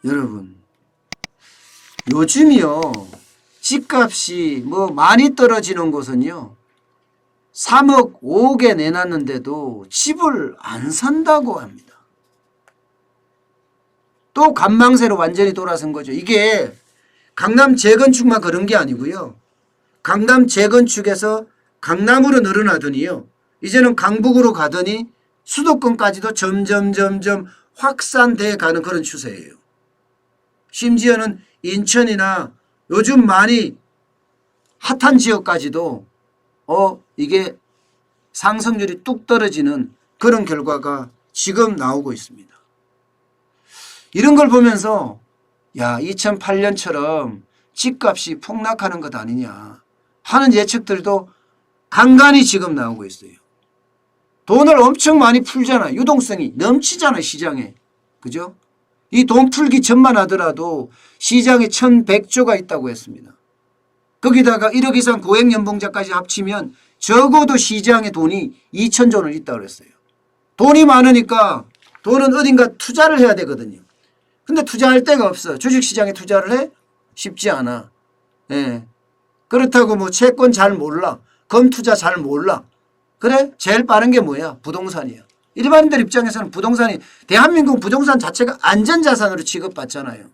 여러분, 요즘이요, 집값이 뭐 많이 떨어지는 곳은요, 3억, 5억에 내놨는데도 집을 안 산다고 합니다. 또 간망세로 완전히 돌아선 거죠. 이게 강남 재건축만 그런 게 아니고요. 강남 재건축에서 강남으로 늘어나더니요, 이제는 강북으로 가더니 수도권까지도 점점 확산돼 가는 그런 추세예요. 심지어는 인천이나 요즘 많이 핫한 지역까지도 이게 상승률이 뚝 떨어지는 그런 결과가 지금 나오고 있습니다. 이런 걸 보면서 야, 2008년처럼 집값이 폭락하는 것 아니냐 하는 예측들도 간간히 지금 나오고 있어요. 돈을 엄청 많이 풀잖아. 유동성이 넘치잖아, 시장에. 그죠? 이 돈 풀기 전만 하더라도 시장에 1100조가 있다고 했습니다. 거기다가 1억 이상 고액연봉자까지 합치면 적어도 시장에 돈이 2000조는 있다고 그랬어요. 돈이 많으니까 돈은 어딘가 투자를 해야 되거든요. 근데 투자할 데가 없어. 주식시장에 투자를 해? 쉽지 않아. 예. 그렇다고 뭐 채권 잘 몰라. 검투자 잘 몰라. 그래? 제일 빠른 게 뭐야? 부동산이야. 일반인들 입장에서는 부동산이, 대한민국 부동산 자체가 안전자산으로 취급받잖아요.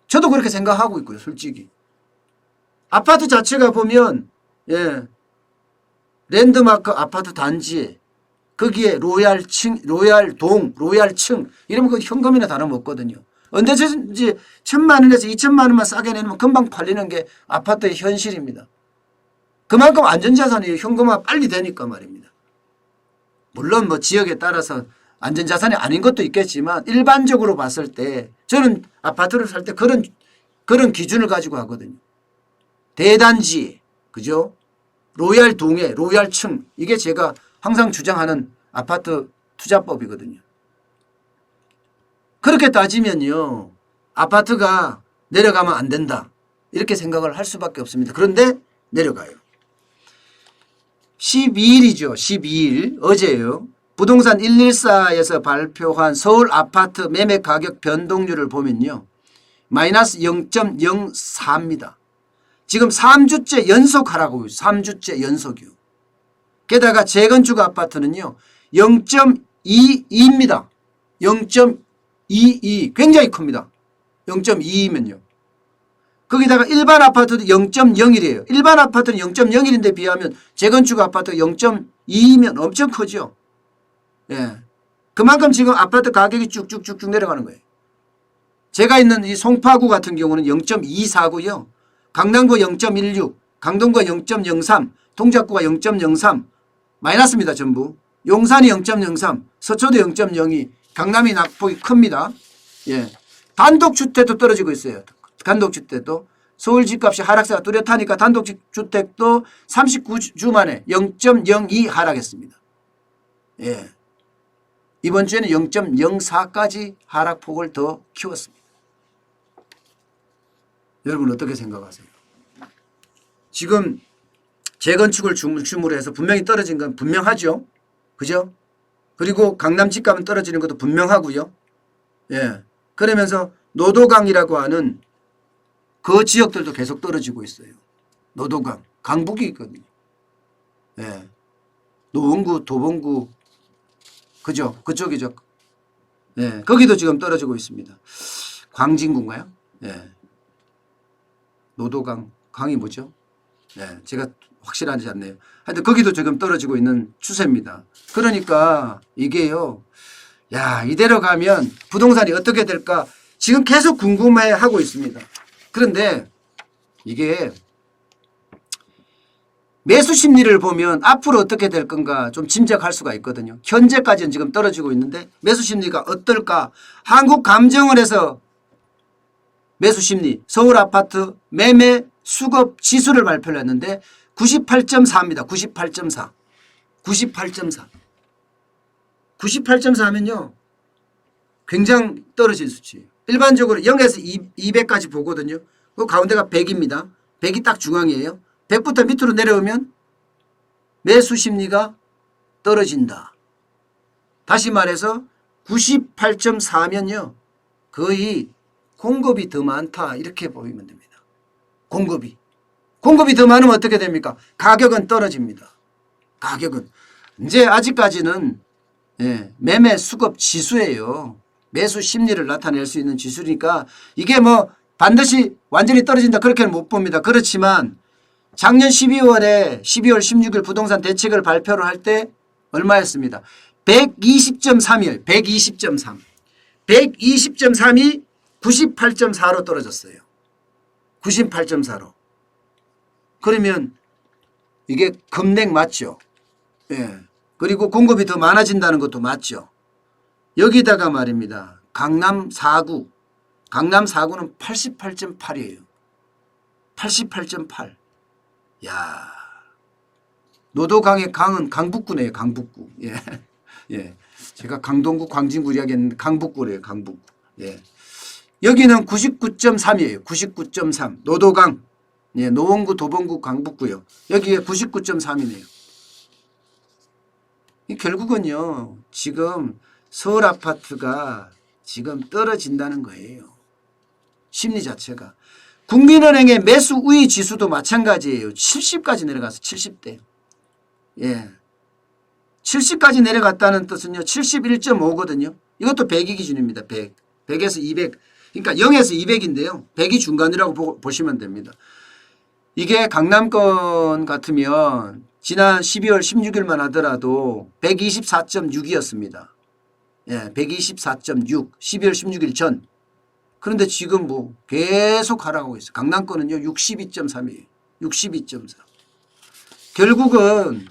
저도 그렇게 생각하고 있고요, 솔직히. 아파트 자체가 보면, 예, 랜드마크 아파트 단지에 거기에 로얄층, 로얄동, 로얄층 이러면 그 현금이나 다름없거든요. 언제든지 1000만 원에서 2000만 원만 싸게 내면 금방 팔리는 게 아파트의 현실입니다. 그만큼 안전자산이 현금화가 빨리 되니까 말입니다. 물론 뭐 지역에 따라서 안전자산이 아닌 것도 있겠지만 일반적으로 봤을 때 저는 아파트를 살 때 그런 기준을 가지고 하거든요. 대단지, 그죠? 로얄동에 로얄층, 이게 제가 항상 주장하는 아파트 투자법이거든요. 그렇게 따지면요, 아파트가 내려가면 안 된다 이렇게 생각을 할 수밖에 없습니다. 그런데 내려가요. 12일이죠. 12일 어제요. 부동산 114에서 발표한 서울 아파트 매매 가격 변동률을 보면요, 마이너스 0.04입니다. 지금 3주째 연속 하라고요. 3주째 연속이요. 게다가 재건축 아파트는요 0.22입니다. 0.22 굉장히 큽니다. 0.22면요. 거기다가 일반 아파트도 0.01이에요. 일반 아파트는 0.01인데 비하면 재건축 아파트 0.2면 엄청 크죠. 예. 그만큼 지금 아파트 가격이 쭉쭉쭉쭉 내려가는 거예요. 제가 있는 이 송파구 같은 경우는 0.24고요. 강남구 0.16, 강동구가 0.03, 동작구가 0.03 마이너스입니다. 전부. 용산이 0.03, 서초도 0.02, 강남이 낙폭이 큽니다. 예. 단독주택도 떨어지고 있어요. 단독주택도. 서울 집값이 하락세가 뚜렷하니까 단독주택도 39주 만에 0.02 하락했습니다. 예. 이번 주에는 0.04까지 하락폭을 더 키웠습니다. 여러분 어떻게 생각하세요? 지금 재건축을 중심으로 해서 분명히 떨어진 건 분명하죠. 그죠? 그리고 강남 집값은 떨어지는 것도 분명하고요. 예. 그러면서 노도강이라고 하는 그 지역들도 계속 떨어지고 있어요. 노도강. 강북이 있거든요. 예. 노원구, 도봉구. 그죠? 그쪽이죠. 예. 거기도 지금 떨어지고 있습니다. 광진구인가요? 예. 노도강. 강이 뭐죠? 예. 제가 확실하지 않네요. 하여튼 거기도 지금 떨어지고 있는 추세입니다. 그러니까 이게요, 야, 이대로 가면 부동산이 어떻게 될까 지금 계속 궁금해하고 있습니다. 그런데 이게 매수 심리를 보면 앞으로 어떻게 될 건가 좀 짐작할 수가 있거든요. 현재까지는 지금 떨어지고 있는데 매수 심리가 어떨까. 한국감정원에서 매수 심리, 서울 아파트 매매 수급 지수를 발표를 했는데 98.4입니다. 98.4. 98.4. 98.4면요. 굉장히 떨어진 수치예요. 일반적으로 0에서 200까지 보거든요. 그 가운데가 100입니다. 100이 딱 중앙이에요. 100부터 밑으로 내려오면 매수 심리가 떨어진다. 다시 말해서 98.4면요. 거의 공급이 더 많다 이렇게 보이면 됩니다. 공급이 더 많으면 어떻게 됩니까? 가격은 떨어집니다. 가격은 이제 아직까지는 매매 수급 지수예요. 매수 심리를 나타낼 수 있는 지수니까 이게 뭐 반드시 완전히 떨어진다 그렇게는 못 봅니다. 그렇지만 작년 12월 16일 부동산 대책을 발표를 할 때 얼마였습니다. 120.3이에요. 120.3. 120.3이 98.4로 떨어졌어요. 98.4로. 그러면 이게 급냉 맞죠? 예. 그리고 공급이 더 많아진다는 것도 맞죠. 여기다가 말입니다. 강남 4구. 강남 4구는 88.8이에요. 88.8. 야. 노도강의 강은 강북구네요. 강북구. 예. 예. 제가 강동구, 광진구 이야기했는데 강북구래요. 강북구. 예. 여기는 99.3이에요. 99.3. 노도강. 예. 노원구, 도봉구, 강북구요. 여기에 99.3이네요. 결국은요. 지금 서울 아파트가 지금 떨어진다는 거예요. 심리 자체가. 국민은행의 매수 우위 지수도 마찬가지예요. 70까지 내려가서 70대. 예. 70까지 내려갔다는 뜻은요. 71.5거든요. 이것도 100이 기준입니다. 100. 100에서 200. 그러니까 0에서 200인데요. 100이 중간이라고 보시면 됩니다. 이게 강남권 같으면 지난 12월 16일만 하더라도 124.6이었습니다. 예, 124.6. 12월 16일 전. 그런데 지금 뭐 계속 하락하고 있어요. 강남권은요. 62.3이에요. 62.4. 결국은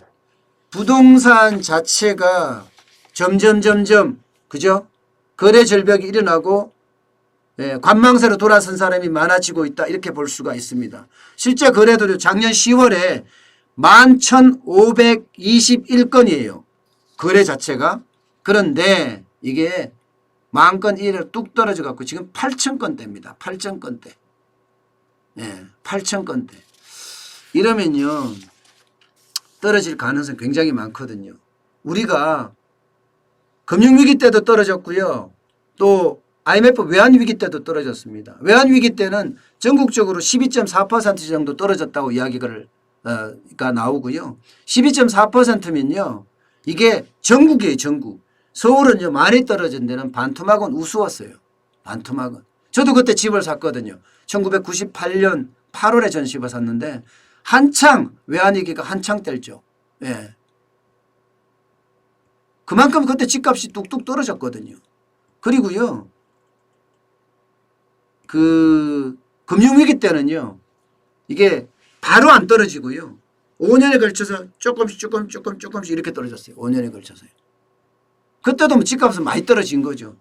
부동산 자체가 점점 그죠? 거래 절벽이 일어나고 관망세로 돌아선 사람이 많아지고 있다 이렇게 볼 수가 있습니다. 실제 거래도요. 작년 10월에 11,521건이에요. 거래 자체가. 그런데 이게 10,000건 이래로 뚝 떨어져 갖고 지금 8,000건대입니다. 8,000건대. 예, 8,000건대. 이러면요. 떨어질 가능성이 굉장히 많거든요. 우리가 금융위기 때도 떨어졌고요. 또 IMF 외환위기 때도 떨어졌습니다. 외환위기 때는 전국적으로 12.4% 정도 떨어졌다고 이야기가 나오고요. 12.4%면요. 이게 전국이에요. 전국. 서울은요. 많이 떨어진 데는 반토막은 우스웠어요. 반토막은. 저도 그때 집을 샀거든요. 1998년 8월에 전 집을 샀는데 한창 외환위기가 한창 때죠. 예. 그만큼 그때 집값이 뚝뚝 떨어졌거든요. 그리고요. 그 금융위기 때는요. 이게 바로 안 떨어지고요. 5년에 걸쳐서 조금씩 이렇게 떨어졌어요. 5년에 걸쳐서요. 그때도 뭐 집값은 많이 떨어진 거죠.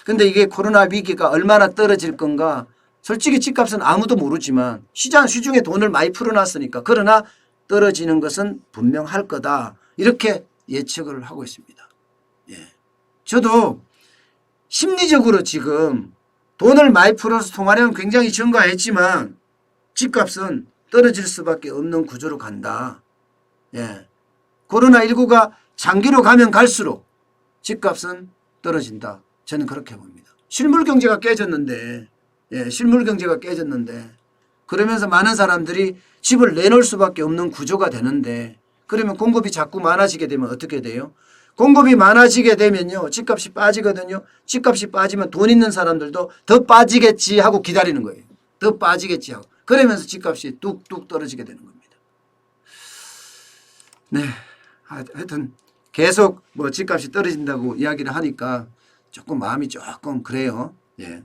근데 이게 코로나 위기가 얼마나 떨어질 건가 솔직히 집값은 아무도 모르지만 시중에 돈을 많이 풀어놨으니까 그러나 떨어지는 것은 분명할 거다. 이렇게 예측을 하고 있습니다. 예. 저도 심리적으로 지금 돈을 많이 풀어서 통화량은 굉장히 증가했지만 집값은 떨어질 수밖에 없는 구조로 간다. 예. 코로나19가 장기로 가면 갈수록 집값은 떨어진다. 저는 그렇게 봅니다. 실물 경제가 깨졌는데 예, 실물 경제가 깨졌는데 그러면서 많은 사람들이 집을 내놓을 수밖에 없는 구조가 되는데 그러면 공급이 자꾸 많아지게 되면 어떻게 돼요? 공급이 많아지게 되면요. 집값이 빠지거든요. 집값이 빠지면 돈 있는 사람들도 더 빠지겠지 하고 기다리는 거예요. 더 빠지겠지 하고. 그러면서 집값이 뚝뚝 떨어지게 되는 겁니다. 네. 하여튼 계속 뭐 집값이 떨어진다고 이야기를 하니까 조금 마음이 조금 그래요. 예.